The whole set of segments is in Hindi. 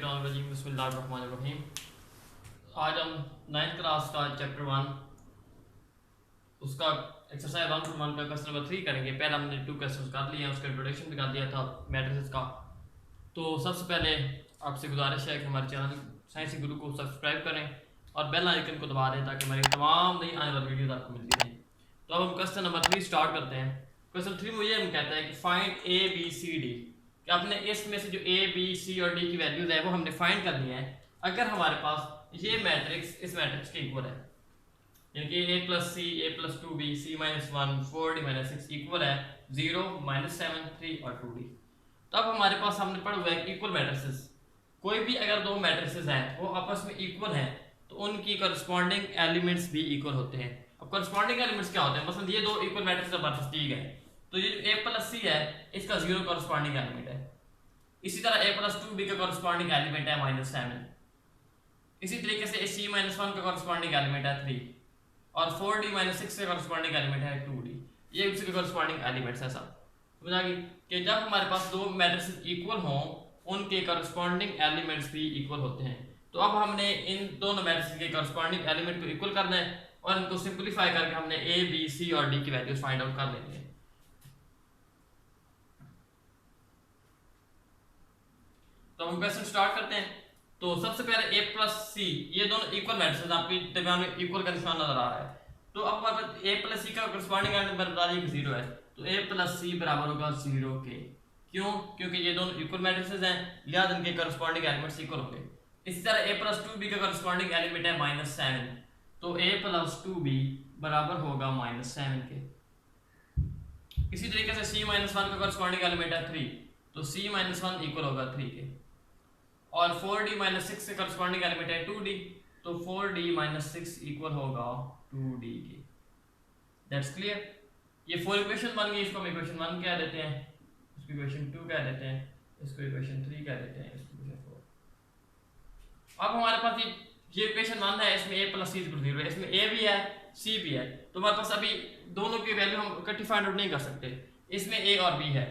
मिनशैतानिर्रजीम बिस्मिल्लाहिर्रहमानिर्रहीम। आज हम 9th क्लास का चैप्टर 1 उसका एक्सरसाइज 1.1 का क्वेश्चन नंबर 3 करेंगे। पहले हमने 2 क्वेश्चन कर लिए हैं, उसका इंट्रोडक्शन भी कर दिया था मैट्रिसेस का। तो सबसे पहले आपसे गुजारिश है कि हमारे चैनल साइंसी गुरु को सब्सक्राइब करें और बेल आइकन को दबा दें ताकि हमारी तमाम नई आने वाली वीडियोस आपको मिलती रहें। तो अब हम क्वेश्चन नंबर 3 स्टार्ट करते हैं। क्वेश्चन 3 मुझे हम कहता है कि find A B C D, कि आपने इसमें से जो ए बी सी और डी की वैल्यूज है वो हमने फाइंड कर ली है। अगर हमारे पास ये मैट्रिक्स इस मैट्रिक्स के इक्वल है, यानी कि ए प्लस सी, ए प्लस 2b, सी माइनस 1, 4d माइनस 6 इक्वल है 0, -7, 3 और 2d। तब हमारे पास हमने पढ़ा हुआ है इक्वल मैट्रिसेस। कोई भी अगर दो मैट्रिसेस हैं वो आपस में इक्वल हैं तो उनकी करस्पॉन्डिंग एलिमेंट्स भी इक्वल होते हैं। अब करस्पॉन्डिंग एलिमेंट्स क्या होते हैं? मतलब ये दो इक्वल मैट्रिक्स हमारे पास दी गए, तो ये जो a प्लस सी है इसका 0 करस्पॉन्डिंग एलिमेंट है। इसी तरह a प्लस 2b का करस्पॉन्डिंग एलिमेंट है -7। इसी तरीके से c माइनस 1 का करस्पॉन्डिंग एलिमेंट है 3 और 4d माइनस 6 का करस्पॉन्डिंग एलिमेंट है 2d। ये उसके करस्पॉन्डिंग एलिमेंट्स है सब। समझ आ गई कि जब हमारे पास दो मैट्रिसेस इक्वल हों उनके करस्पॉन्डिंग एलिमेंट्स भी इक्वल होते हैं। तो अब हमने इन दोनों मैट्रिसेस के करस्पॉन्डिंग एलिमेंट को इक्वल करना है और इनको सिंपलीफाई करके हमने a b c और d की वैल्यूज फाइंड आउट कर लेनी है। तो हम क्वेश्चन स्टार्ट करते हैं। तो सबसे पहले a प्लस सी, ये दोनों इक्वल मैट्रिसेस आपके दरमियान में इक्वल का निशान नजर आ रहा है। तो अब हमारे पास a प्लस सी का करस्पॉन्डिंग एलिमेंट बता दिए कि 0 है, तो a प्लस सी बराबर होगा 0 के। क्यों? क्योंकि ये दोनों इक्वल मैट्रिसेस हैं, लिहाजा इनके करस्पॉन्डिंग एलिमेंट्स इक्वल होंगे। इसी तरह a प्लस 2b का करस्पॉन्डिंग एलिमेंट है -7, तो a प्लस 2b बराबर होगा -7 के। इसी तरीके से c माइनस 1 का करस्पॉन्डिंग एलिमेंट है 3, तो c माइनस 1 इक्वल होगा 3 के। और 4d माइनस 6 से करस्पॉन्डिंग एलिमेंट है 2d, तो 4d माइनस 6 इक्वल होगा 2d के। That's clear. ये 4 इक्वेशन बन गई। इसको हम इक्वेशन 1 कह देते हैं, इसको इक्वेशन 2 कह देते हैं, इसको इक्वेशन 3 कह देते हैं, इसको इक्वेशन 4। अब हमारे पास ये इक्वेशन 1 है, इसमें a प्लस सी इक्वल 0 है, इसमें a भी है c भी है। तो हमारे पास अभी दोनों की वैल्यू हम इकट्ठी फाइंड आउट नहीं कर सकते। इसमें a और b है,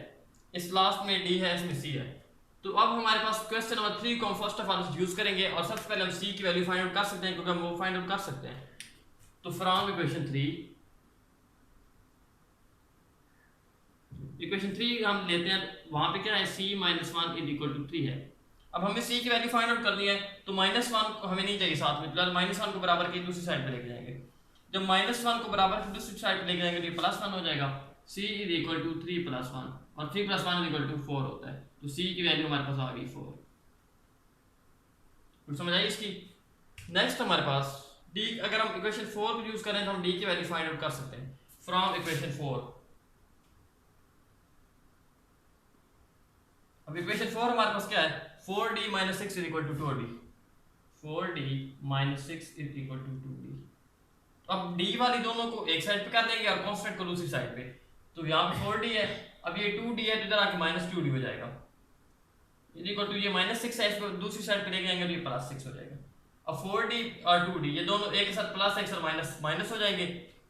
इस लास्ट में d है, इसमें c है। तो अब हमारे पास क्वेश्चन नंबर 3 को हम फर्स्ट ऑफ ऑल यूज करेंगे और सबसे पहले हम c की वैल्यू फाइंड आउट कर सकते हैं क्योंकि हम वो फाइंड आउट कर सकते हैं। तो फ्रॉम इक्वेशन 3 हम लेते हैं, वहां पे क्या है c minus 1 is equal to 3 है। अब हमें c की वैल्यू फाइंड आउट करनी है, तो -1 को हमें नहीं चाहिए साथ में, फिलहाल -1 को बराबर की दूसरी साइड पे लेके जाएंगे। जब -1 को बराबर की दूसरी साइड पे लेके जाएंगे तो ये +1 हो जाएगा। c इज इक्वल टू 3 + 1 और 3 + 1 इज इक्वल टू 4 होता है। तो c की वैल्यू हमारे पास आ गई 4। कुछ समझ आई इसकी? नेक्स्ट हमारे पास d, अगर हम इक्वेशन 4 को यूज करें तो हम d की वैल्यू फाइंड आउट कर सकते हैं फ्रॉम इक्वेशन 4। अब इक्वेशन 4 हमारे पास क्या है? 4d minus 6 is equal to 2d। 4d minus 6 is equal to 2d। अब d वाली दोनों को एक साइड पे कर देंगे और कांस्टेंट को दूसरी साइड पे। तो यहाँ पे 4d है, अब ये 2d है, तो इधर आके -2d हो जाएगा। इज इक्वल टू ये -6 है, इसको दूसरी साइड पे लेके जाएंगे तो ये +6 हो जाएगा। अब 4d और 2d ये दोनों एक साथ +x और माइनस हो जाएंगे।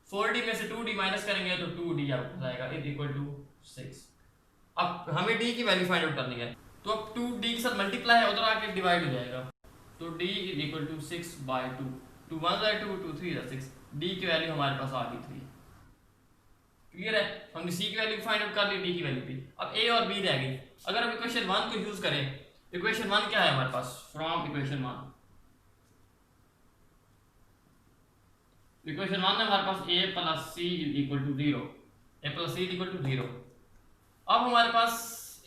4d में से 2d माइनस करेंगे तो 2d आ जाएगा इज इक्वल टू 6। अब हमें d की वैल्यू फाइंड आउट करनी है, तो अब 2d के साथ मल्टीप्लाई है, उधर आके डिवाइड हो जाएगा। तो d is equal to 6/2, 2 1 2 2 3 6। d की वैल्यू हमारे पास आ गई 3। क्लियर है? हमने c की वैल्यू फाइंड आउट कर ली, d की वैल्यू भी। अब a और b रह गई। अगर हम इक्वेशन 1 को यूज करें, इक्वेशन 1 क्या है हमारे पास? फ्रॉम इक्वेशन 1 है हमारे पास a plus c is equal to 0। a plus c is equal to 0। अब हमारे पास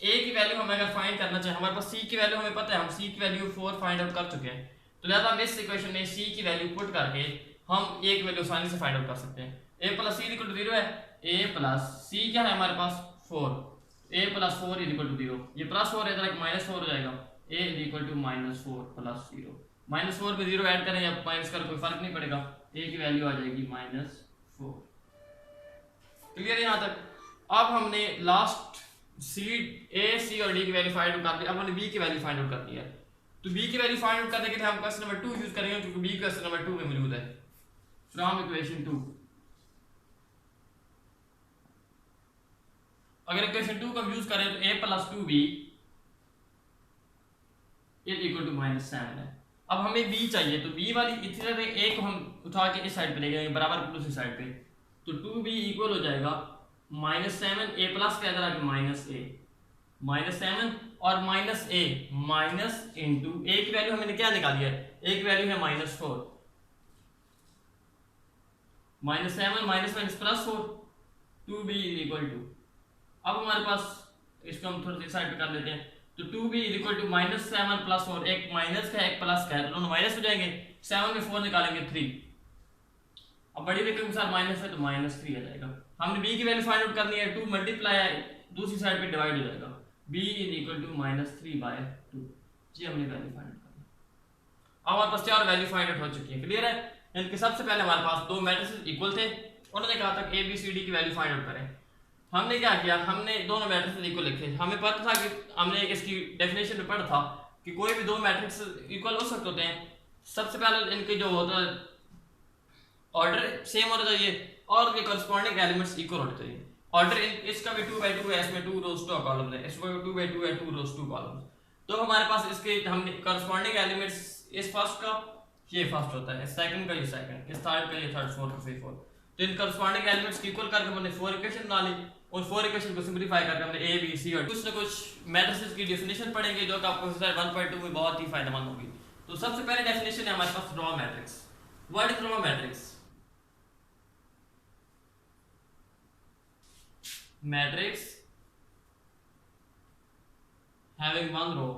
a की वैल्यू हमें अगर फाइंड करना चाहे, हमारे पास c की वैल्यू हमें पता है, हम c की वैल्यू 4 फाइंड आउट कर चुके हैं। तो लिहाजा हम इस इक्वेशन में c की वैल्यू पुट करके हम a की वैल्यू आसानी से फाइंड आउट कर सकते हैं। a plus c equal to 0 है, a प्लस c क्या है हमारे पास? 4। a plus 4 is equal to 0, ये +4 है, इधर -4 हो जाएगा। a is equal to -4 plus 0। -4 पे 0 ऐड करें या माइनस करें कोई फर्क नहीं पड़ेगा, a की वैल्यू आ जाएगी -4। क्लियर है यहाँ तक? अब हमने लास्ट a c और d की वैल्यू फाइंड आउट कर दी। अब हमने b की वैल्यू फाइंड आउट करनी है। तो b की वैल्यू फाइंड आउट करने के लिए हम क्वेश्चन नंबर 2 यूज करेंगे क्योंकि b क्वेश्चन नंबर 2 में मौजूद है। फ्रॉम इक्वेशन 2, अगर इक्वेशन 2 को हम यूज करें तो a plus 2b equal to -7 है। अब हमें बी चाहिए, तो बी वाली इसी तरह ए को हम उठा के इस साइड पे ले जाएंगे बराबर दूसरी साइड पे, तो 2b इक्वल हो जाएगा -7 a प्लस क्या इधर आके -7 और -a माइनस इंटू ए की वैल्यू हमने क्या निकाली है, ए की वैल्यू है -4, -7 -4 2b इक्वल टू, अब हमारे पास इसको हम थोड़ा सा साइड पे कर लेते हैं, तो 2b इक्वल टू -7 + 4, एक माइनस का एक प्लस का है, दोनों माइनस हो जाएंगे, 7 में 4 निकालेंगे 3, अब बड़ी रकम के साथ माइनस है तो -3 आ जाएगा। हमने b की वैल्यू फाइंड आउट करनी है, 2 मल्टीप्लाई दूसरी साइड पे डिवाइड हो जाएगा, b इक्वल टू -3/2, जी हमने वैल्यू फाइंड आउट करनी। अब हमारे पास चार वैल्यू फाइंड आउट हो चुकी है, क्लियर है। इनके सबसे पहले हमारे पास दो मैट्रिसेस इक्वल थे, उन्होंने कहा था ए बी सी डी की वैल्यू फाइंड आउट करें। हमने क्या किया, हमने दोनों मैट्रिक्स इक्वल लिखे, हमें पता था कि हमने इसकी डेफिनेशन में पढ़ा था कि कोई भी दो मैट्रिक्स इक्वल हो सकते होते हैं, सबसे पहले इनके जो होता है ऑर्डर सेम होना चाहिए और उनके करस्पॉन्डिंग एलिमेंट्स इक्वल होने चाहिए। ऑर्डर इसका भी 2/2 है, इसमें 2 रोज 2 कॉलम है, इसमें 2/2 है, 2 रोज 2 कॉलम। तो हमारे पास इसके हमने करस्पॉन्डिंग एलिमेंट्स इस फर्स्ट का ये फर्स्ट होता है, सेकंड का ये सेकंड, इस थर्ड का ये थर्ड, फोर्थ का फिर फोर्थ। तो इन करस्पॉन्डिंग एलिमेंट्स इक्वल करके हमने 4 इक्वेशन बना ली, उन 4 इक्वेशन को सिंपलीफाई करके हमने ए बी सी और कुछ ना कुछ मैट्रिसेस की डेफिनेशन पढ़ेंगे जो कि आपको एक्सरसाइज 1.2 में बहुत ही फायदेमंद होगी। तो सबसे पहले डेफिनेशन है हमारे पास row matrix. What is row matrix? Matrix having one row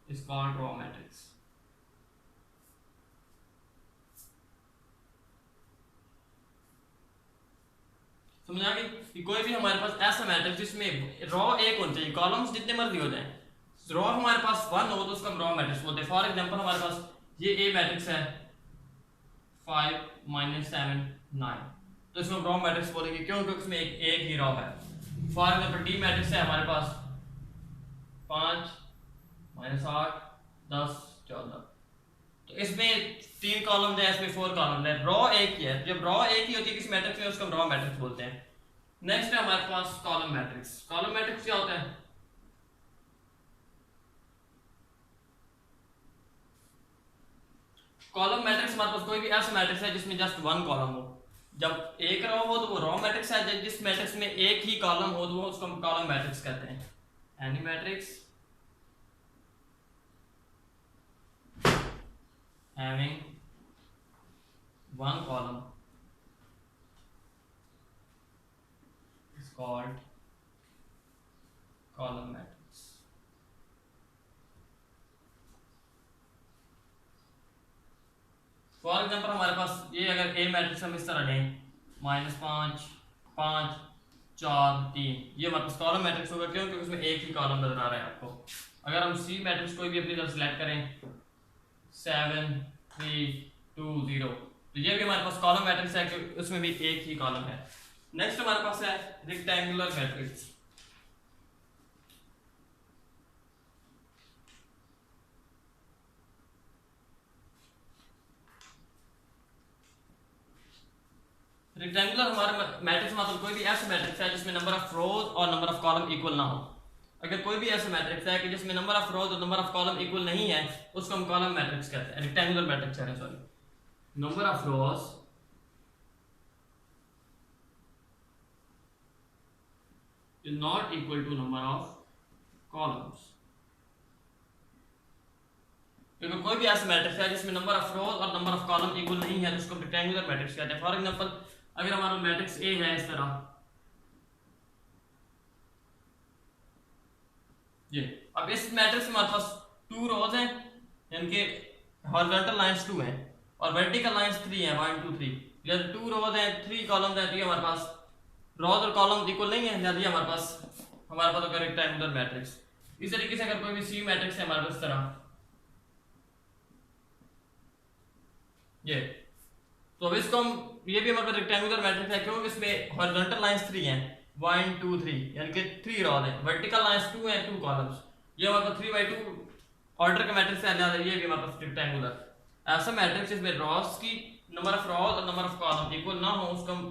is called raw matrix. समझ आ गई कि कोई भी हमारे पास ऐसा मैट्रिक्स जिसमें रॉ एक होना चाहिए, कॉलम्स जितने मर्जी हो जाएं, रॉ हमारे पास 1 हो तो उसका रॉ मैट्रिक्स बोलते हैं। फॉर एग्जांपल हमारे पास ये ए मैट्रिक्स है 5 -7 9, तो इसमें हम रॉ मैट्रिक्स बोलेंगे क्योंकि उसमें एक ही रॉ है। फॉर एग्जांपल डी मैट्रिक्स है हमारे पास 5 -8 10 14, तो इसमें 3 कॉलम है, इसमें 4 कॉलम है, रॉ एक ही है। जब रॉ एक ही होती है किसी मैट्रिक्स में उसको हम रॉ मैट्रिक्स बोलते हैं। नेक्स्ट है हमारे पास कॉलम मैट्रिक्स। कॉलम मैट्रिक्स क्या होता है? कॉलम मैट्रिक्स हमारे पास कोई भी ऐसा मैट्रिक्स है जिसमें जस्ट 1 कॉलम हो। जब एक रॉ हो तो वो रॉ मैट्रिक्स है, जब जिस मैट्रिक्स में एक ही कॉलम हो तो वो उसको हम कॉलम मैट्रिक्स कहते हैं। Any matrix having 1 column is called column matrix. For example हमारे पास ये अगर ए मैट्रिक्स हम इस तरह लें -5 5 4 3, ये हमारे पास कॉलम मैट्रिक्स होगा क्योंकि उसमें एक ही कॉलम नजर आ रहा है आपको। अगर हम सी मैट्रिक्स कोई भी अपनी तरफ सेलेक्ट करें 7 3 2 0, तो ये भी हमारे पास कॉलम मैट्रिक्स है कि उसमें भी एक ही कॉलम है। नेक्स्ट हमारे पास है रेक्टेंगुलर मैट्रिक्स। रेक्टेंगुलर हमारे मैट्रिक्स मतलब कोई भी ऐसा मैट्रिक्स है जिसमें नंबर ऑफ रोज और नंबर ऑफ कॉलम इक्वल ना हो। अगर कोई भी ऐसा मैट्रिक्स है कि जिसमें नंबर ऑफ रोज और नंबर ऑफ कॉलम इक्वल नहीं है उसको हम कॉलम मैट्रिक्स कहते हैं, रेक्टेंगुलर मैट्रिक्स है। Sorry, number of rows is not equal to number of columns. क्योंकि कोई भी ऐसा मैट्रिक्स है जिसमें नंबर ऑफ रोज और नंबर ऑफ कॉलम इक्वल नहीं है तो उसको रेक्टेंगुलर मैट्रिक्स कहते हैं। फॉर एग्जांपल अगर हमारा मैट्रिक्स ए है इस तरह, ये अब इस मैट्रिक्स में हमारे पास 2 रोज हैं, इनके हॉरिजॉन्टल लाइंस 2 हैं और वर्टिकल लाइंस 3 हैं 1 2 3। जब 2 रोज हैं 3 कॉलम्स हैं तो ये हमारे पास रोज और कॉलम्स इक्वल नहीं है, जब ये हमारे पास होगा रेक्टेंगुलर मैट्रिक्स। इस तरीके से अगर कोई भी सी मैट्रिक्स है हमारे पास इस तरह ये, तो अब इसको हम ये भी हमारे पास रेक्टेंगुलर मैट्रिक्स है क्योंकि इसमें हॉरिजॉन्टल लाइंस 3 हैं 1 2 3, यानी कि 3 रोज हैं, वर्टिकल लाइंस 2 हैं 2 कॉलम्स। ये हमारे पास 3/2 ऑर्डर का मैट्रिक्स है, लिहाजा ये भी हमारे पास रेक्टेंगुलर। ऐसा मैट्रिक्स जिसमें रोज की नंबर ऑफ रोज और नंबर ऑफ कॉलम इक्वल ना हो उसको हम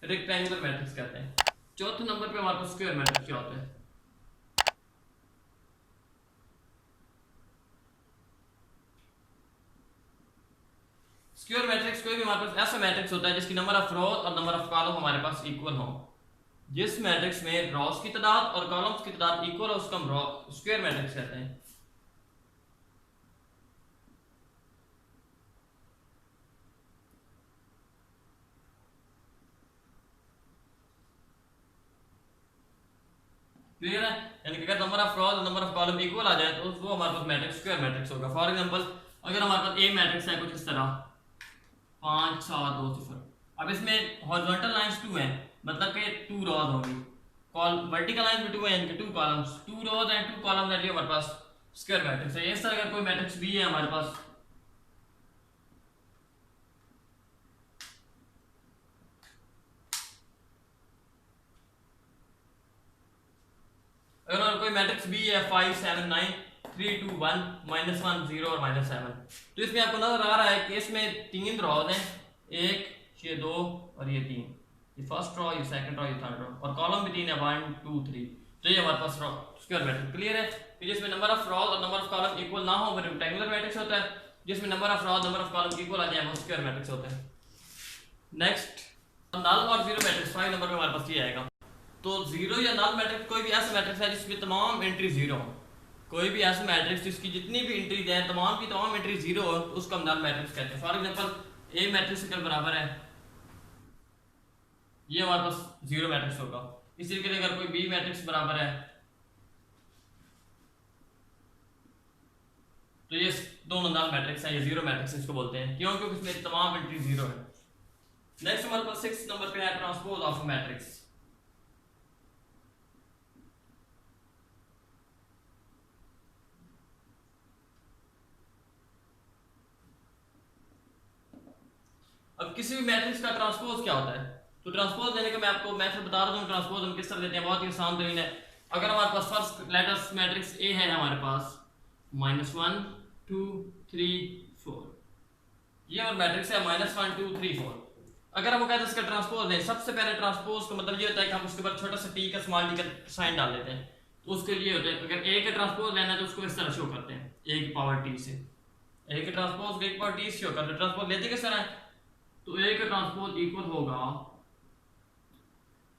रेक्टेंगुलर मैट्रिक्स कहते हैं। चौथे नंबर पे हमारे पास स्क्वायर मैट्रिक्स क्या होता है। स्क्वायर मैट्रिक्स कोई भी हमारे पास ऐसा मैट्रिक्स होता है जिसकी नंबर ऑफ रो और नंबर ऑफ कॉलम हमारे पास इक्वल हो। जिस मैट्रिक्स में रोज की तादाद और कॉलम्स की तादाद इक्वल हो उसको हम स्क्वायर मैट्रिक्स कहते हैं। क्लियर है, यानी कि अगर नंबर ऑफ रोज और नंबर ऑफ कॉलम इक्वल आ जाए तो वो हमारे पास मैट्रिक्स स्क्वायर मैट्रिक्स होगा। फॉर एग्जांपल अगर हमारे पास ए मैट्रिक्स है कुछ इस तरह 5 7 2 0, अब इसमें हॉरिजॉन्टल लाइंस 2 हैं, मतलब कि 2 रोज होंगी, कॉल वर्टिकल लाइंस भी 2 हैं, यानी कि 2 columns, 2 rows and 2 columns, and ये हमारे पास स्क्वायर मैट्रिक्स है। इस तरह का कोई मैट्रिक्स भी है हमारे पास, अगर कोई मैट्रिक्स भी है 5 7 9 3 2 1 -1 0 और -7, तो इसमें आपको नजर आ रहा है कि इसमें 3 रोज हैं, 1 ये 2 और ये 3, ये फर्स्ट रो, ये सेकंड रो, ये थर्ड रो, और कॉलम भी 3 है 1 2 3, तो ये हमारे पास स्क्वायर मैट्रिक्स। क्लियर है कि जिसमें नंबर ऑफ रोज और नंबर ऑफ कॉलम इक्वल ना हो वो रेक्टेंगुलर मैट्रिक्स होता है, जिसमें number of rows number of columns equal आ जाए वो स्क्वायर मैट्रिक्स होता है। नेक्स्ट नल और जीरो मैट्रिक्स 5 नंबर पे हमारे पास ये आएगा। तो जीरो या नल मैट्रिक्स कोई भी ऐसा मैट्रिक्स है जिसमें तमाम एंट्री जीरो हो, कोई भी ऐसा मैट्रिक्स जिसकी जितनी भी एंट्रीज हैं तमाम की तमाम एंट्री जीरो हो तो उसको हम नल मैट्रिक्स कहते हैं। फॉर एग्जांपल ए मैट्रिक्स के बराबर है, ये हमारे पास जीरो मैट्रिक्स होगा। इसी तरीके से अगर कोई बी मैट्रिक्स बराबर है तो ये दोनों नल मैट्रिक्स हैं, ये जीरो मैट्रिक्स इसको बोलते हैं, क्यों? क्योंकि इसमें तमाम एंट्री जीरो है। नेक्स्ट हमारे पास 6 नंबर पे है ट्रांसपोज ऑफ मैट्रिक्स। अब किसी भी मैट्रिक्स का ट्रांसपोज क्या होता है, तो ट्रांसपोज देने का मैं आपको मेथड बता रहा हूँ। ट्रांसपोज हम किस तरह देते हैं, बहुत ही आसान तरीन है। अगर हमारे पास फर्स्ट लेटर्स मैट्रिक्स ए है हमारे पास -1 2 3 4, ये और मैट्रिक्स है -1 2 3 4। अगर हम कहते हैं इसका ट्रांसपोज दें, सबसे पहले ट्रांसपोज का मतलब ये होता है कि हम उसके ऊपर छोटा सा टी का स्मॉल टी का साइन डाल देते हैं। तो उसके लिए होता है अगर ए का ट्रांसपोज लेना है तो उसको इस तरह शो करते हैं, ए की पावर टी से, ए के ट्रांसपोज ए की पावर टी से शो करते हैं। ट्रांसपोज लेते किस तरह है, तो ए का ट्रांसपोज इक्वल होगा,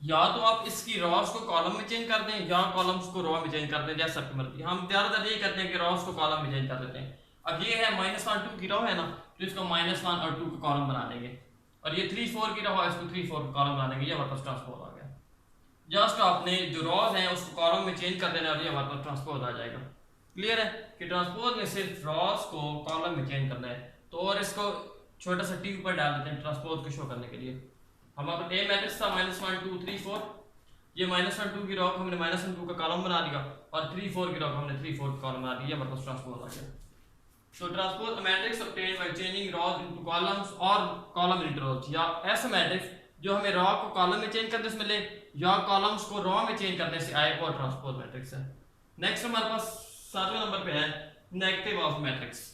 या तो आप इसकी रॉस को कॉलम में चेंज कर दें या कॉलम्स को रो में चेंज कर दें, जैसा आपकी मर्जी। हम ज्यादातर ये करते हैं कि रॉस को कॉलम में चेंज कर देते हैं। अब ये है -1 2 की रो है ना, तो इसको -1 और 2 का कॉलम बना देंगे, और ये 3 4 की रो है, इसको 3 4 का कॉलम बना देंगे, ये हमारे पास ट्रांसपोज आ गया। जस्ट आपने जो रॉस हैं उसको कॉलम में चेंज कर देना और ये हमारे पास ट्रांसपोज आ जाएगा। क्लियर है कि ट्रांसपोज में सिर्फ रॉस को कॉलम में चेंज करना है। तो और इसको छोटा सा टी ऊपर डाल देते हैं ट्रांसपोज को शो करने के लिए। हमारा ए मैट्रिक्स था -1 2 3 4, ये -1 2 की रो को हमने -1 2 का कॉलम बना दिया और 3 4 की रो को हमने 3 4 का कॉलम बना दिया, मतलब ट्रांसपोज आ गया। So transpose a matrix obtained by changing rows into columns or column into rows, या ऐसा मैट्रिक्स जो हमें रो को कॉलम में चेंज करने से मिले या कॉलम्स को रो में चेंज करने से आए, वो ट्रांसपोज मैट्रिक्स है। नेक्स्ट हमारे पास 7वें नंबर पे है नेगेटिव ऑफ मैट्रिक्स।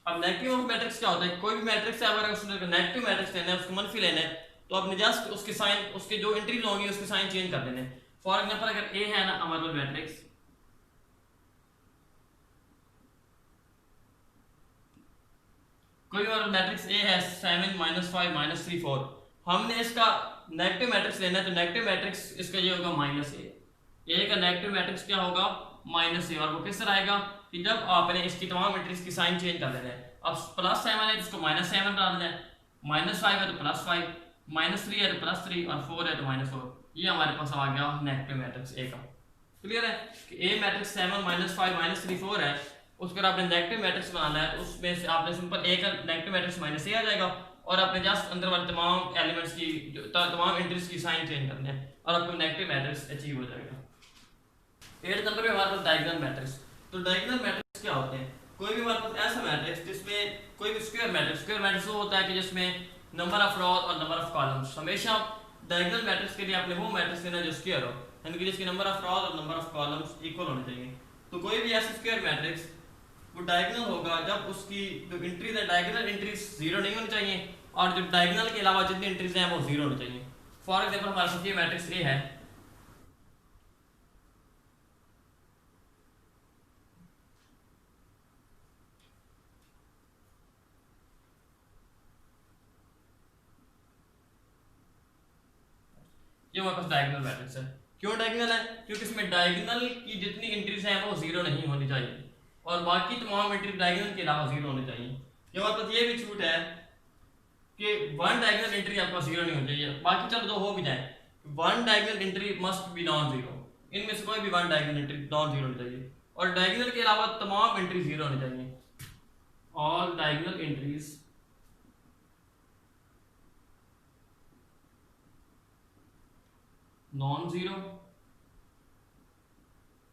अब नेगेटिव ऑफ मैट्रिक्स क्या होता है, कोई भी मैट्रिक्स है अगर उसने नेगेटिव मैट्रिक्स लेना है, उसको मनफी लेना है, तो आपने जस्ट उसके साइन, उसके जो एंट्रीज होंगी उसके साइन चेंज कर देने। फॉर एग्जांपल अगर ए है ना हमारे पास मैट्रिक्स, कोई और मैट्रिक्स ए है 7 -5 -3 4, हमने इसका नेगेटिव मैट्रिक्स लेना है, तो नेगेटिव मैट्रिक्स इसका ये होगा -a। ए का नेगेटिव मैट्रिक्स क्या होगा, -a, और वो किस तरह आएगा कि जब आपने इसकी तमाम मैट्रिक्स की साइन चेंज कर देना है। अब +7 है तो इसको -7 डाल देना है, -5 है तो +5, -3 है तो +3 और 4 है तो -4, ये हमारे पास आ गया नेगेटिव मैट्रिक्स ए का। क्लियर है कि ए मैट्रिक्स 7 -5 -3 4 है, उसके बाद आपने नेगेटिव मैट्रिक्स बनाना है, तो उसमें से आपने सिंपल ए का नेगेटिव मैट्रिक्स -a आ जाएगा और आपने जस्ट अंदर वाले तमाम एलिमेंट्स की तमाम एंट्रीज की साइन चेंज करने हैं और आपको नेगेटिव मैट्रिक्स अचीव हो जाएगा। 8 नंबर पे हमारे पास डायगोनल मैट्रिक्स। तो डायगोनल मैट्रिक्स क्या होते हैं, कोई भी हमारे पास ऐसा मैट्रिक्स जिसमें कोई भी स्क्वायर मैट्रिक्स वो होता है कि जिसमें नंबर ऑफ रोज और नंबर ऑफ कॉलम्स, हमेशा डायगोनल मैट्रिक्स के लिए आपने वो मैट्रिक्स लेना जो स्क्वायर हो। यानी कि जिसके नंबर ऑफ रॉज और नंबर ऑफ कॉलम्स इक्वल होने चाहिए। तो कोई भी ऐसा स्क्वायर मैट्रिक्स वो डायगोनल होगा जब उसकी जो एंट्रीज है डायगोनल एंट्रीज जीरो नहीं होनी चाहिए और जो डायगोनल के अलावा जितनी एंट्रीज हैं वो जीरो होनी चाहिए। फॉर एग्जांपल हमारे पास ये मैट्रिक्स ए है, ये हमारे पास डायगोनल मैट्रिक्स है। क्यों डायगोनल है? क्योंकि इसमें डायगोनल की जितनी एंट्रीज हैं वो जीरो नहीं होनी चाहिए और बाकी तमाम एंट्री डायगोनल के अलावा जीरो होनी चाहिए। ये हमारे पास ये भी छूट है कि वन डायगोनल एंट्री आपके पास जीरो नहीं होनी चाहिए, बाकी चलो दो हो भी जाए, one diagonal entry must be non zero, इनमें से कोई भी one diagonal entry non zero होनी चाहिए और डायगोनल के अलावा तमाम एंट्री जीरो होनी चाहिए। All diagonal entries non-zero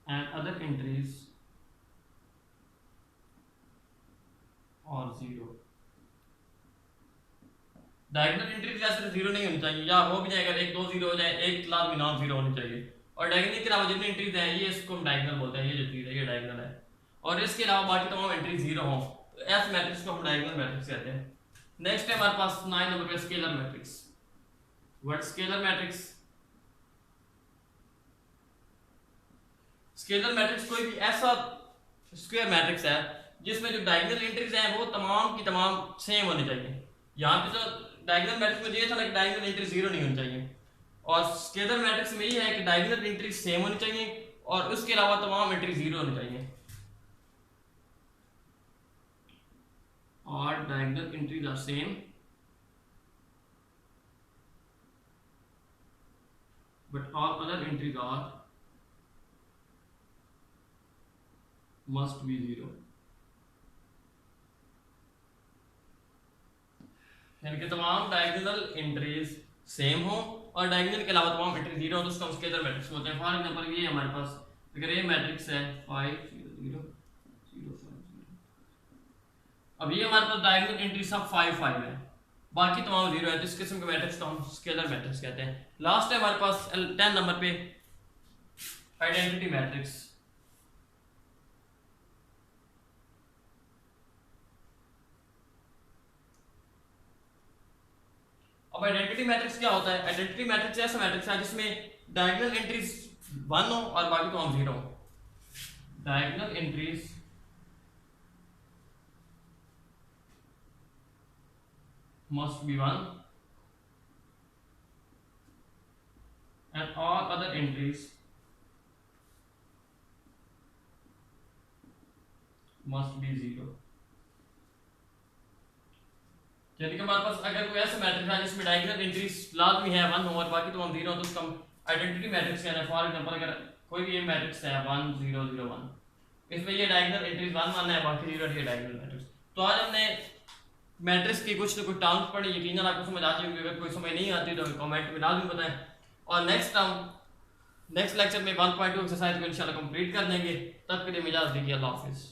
and other entries are zero। Diagonal entry जैसे जीरो नहीं होनी चाहिए, या हो भी जाएगा एक दो जीरो हो जाए, एक क्लास में नॉन जीरो होनी चाहिए। और डायगोनल के अलावा जितनी एंट्रीज हैं ये इसको हम डायगोनल बोलते हैं, ये जो चीज है ये डायगोनल है और इसके अलावा बाकी तमाम एंट्री जीरो हो तो ऐसे मैट्रिक्स को हम डायगोनल मैट्रिक्स कहते हैं। नेक्स्ट है हमारे पास 9 नंबर पे scalar matrix. What scalar matrix? Scalar matrix कोई भी ऐसा स्क्वायर मैट्रिक्स है जिसमें जो डायगोनल एंट्रीज हैं वो तमाम की तमाम सेम होनी चाहिए। यहाँ पे जो डायगोनल मैट्रिक्स में ये था कि डायगोनल एंट्री जीरो नहीं होनी चाहिए और स्केलर मैट्रिक्स में ये है कि डायगोनल एंट्री सेम होनी चाहिए और उसके अलावा तमाम एंट्री जीरो होनी चाहिए। और diagonal entries are same but all other entries are must be zero। यानी कि तमाम डायगोनल एंट्रीज सेम हो और डायगोनल के अलावा तमाम एंट्री जीरो हो तो उसको हम स्केलर मैट्रिक्स बोलते हैं। फॉर एग्जांपल ये हमारे पास अगर ये मैट्रिक्स है 5 0 0 0 5 0, अब ये हमारे पास डायगोनल एंट्री सब 5 5 है, बाकी तमाम जीरो है, तो इस किस्म के मैट्रिक्स को हम स्केलर मैट्रिक्स कहते हैं। लास्ट है हमारे पास 10 नंबर पे आइडेंटिटी मैट्रिक्स। अब आइडेंटिटी मैट्रिक्स क्या होता है? आइडेंटिटी मैट्रिक्स ऐसा मैट्रिक्स है जिसमें डायगोनल एंट्रीज 1 हो और बाकी तो हम 0 हो। Diagonal entries must be 1 and all other entries must be 0। यानी कि हमारे पास अगर कोई ऐसा मैट्रिक्स है जिसमें डायगोनल एंट्रीज लाजमी है 1 हो और बाकी तो हम 0 हो तो उसका आइडेंटिटी मैट्रिक्स कहते हैं। फॉर एग्जांपल अगर कोई भी ये मैट्रिक्स है 1 0 0 1, इसमें ये डायगोनल एंट्रीज 1 1 है बाकी 0 है डायगोनल मैट्रिक्स। तो आज हमने मैट्रिक्स की कुछ ना कुछ टर्म्स पढ़ी, यकीनन आपको समझ आ जाएगी। अगर कोई समझ नहीं आती तो कमेंट में लाजमी बताएं और नेक्स्ट लेक्चर में 1.2 एक्सरसाइज को इंशाल्लाह कंप्लीट कर देंगे। तब के लिए इजाज़त दीजिए, अल्लाह हाफिज़।